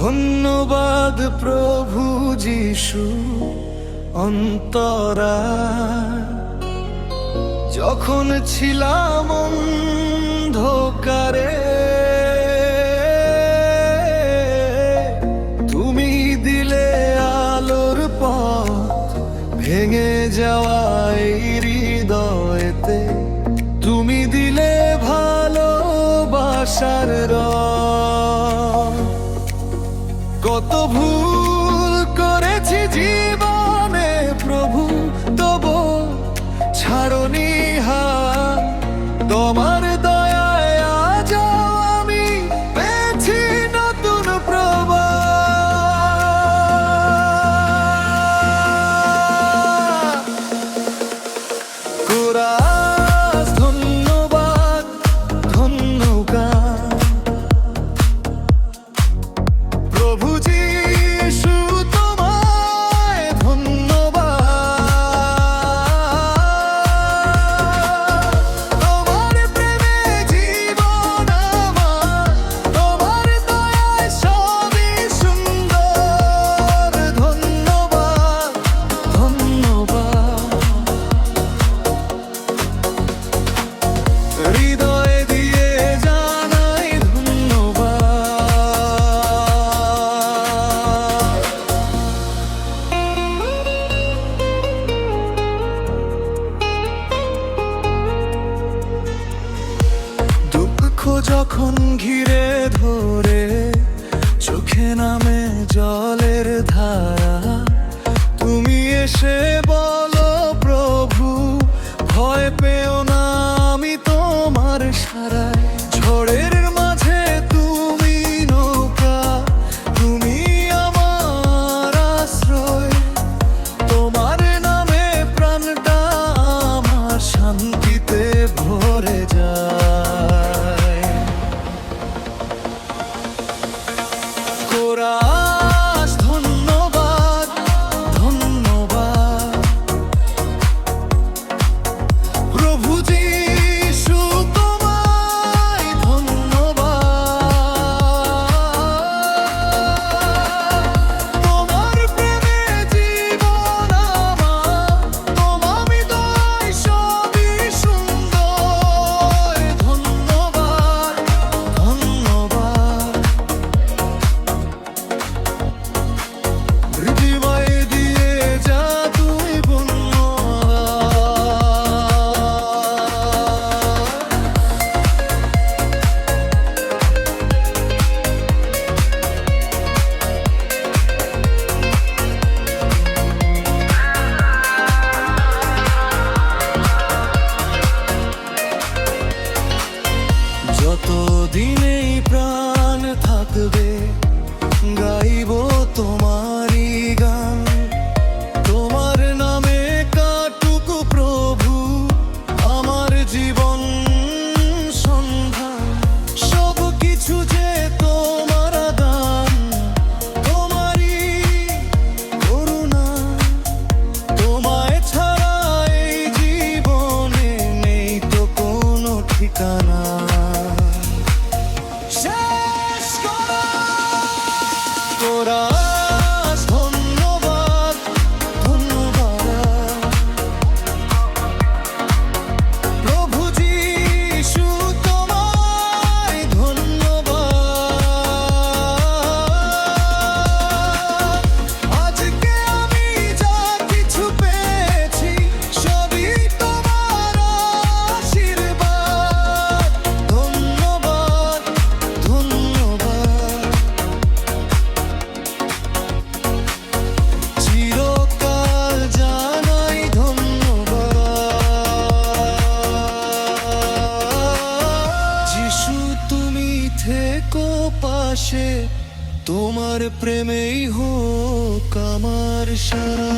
ধন্যবাদ প্রভু যিশু অন্তরা, যখন ছিলাম অন্ধকারে তুমি দিলে আলোর পথ, ভেঙে যাওয়াই হৃদয়েতে তুমি দিলে ভালোবাসার রং। কত ভুল করেছি জীবনে প্রভু, তবু ছাড়নি হাত। তোমার দয়ায় আজ আমি পেয়েছি নতুন প্রবাদ। কোরাস ধন্যবাদ, ধন্যবাদ প্রভু যিশু তোমায় ধন্যবাদ। তোমার প্রেমে জীবন আমার, তোমার দয়ায় সবই সুন্দর। ধন্যবাদ, ধন্যবাদ হৃদয় দিয়ে জানাই ধন্যবাদ। দুঃখ যখন ঘিরে ধরে, চোখে নামে জলের ধারা, তুমি এসে বলো প্রভু ভয় পেও না, আমি তোমার সারায়। ঝড়ের মাঝে তুমি নৌকা, তুমি আমার আশ্রয়। তোমার নামে প্রাণটা আমার শান্তিতে ভরে যায়। কোরাস ধন্যবাদ, ধন্যবাদ প্রভু যিশু তোমায় ধন্যবাদ। তোমার প্রেমে জীবন আমার, তোমার দয়ায় সবই সুন্দর। ধন্যবাদ, ধন্যবাদ হৃদয় দিয়ে যা তুই যতদিন এই প্রাণ থাকবে গাইব তোমারই গান। তোমার নামে কাটুক প্রভু আমার জীবন সন্ধান। সব কিছু যে তোমার দান, তোমারই করুণা। তোমায় ছাড়া এই জীবনে নেই তো কোনো ঠিকানা। শেষ করা কোরাস ধন্যবাদ, ধন্যবাদ প্রভু যিশু তোমায় ধন্যবাদ। আজকে আমি যা কিছু পেয়েছি সবই তোমার আশীর্বাদ। ধন্যবাদ, ধন্যবাদ চিরকাল জানাই ধন্যবাদ। যিশু তুমি থেকো পাশে, তোমার প্রেমেই হোক আমার সারা।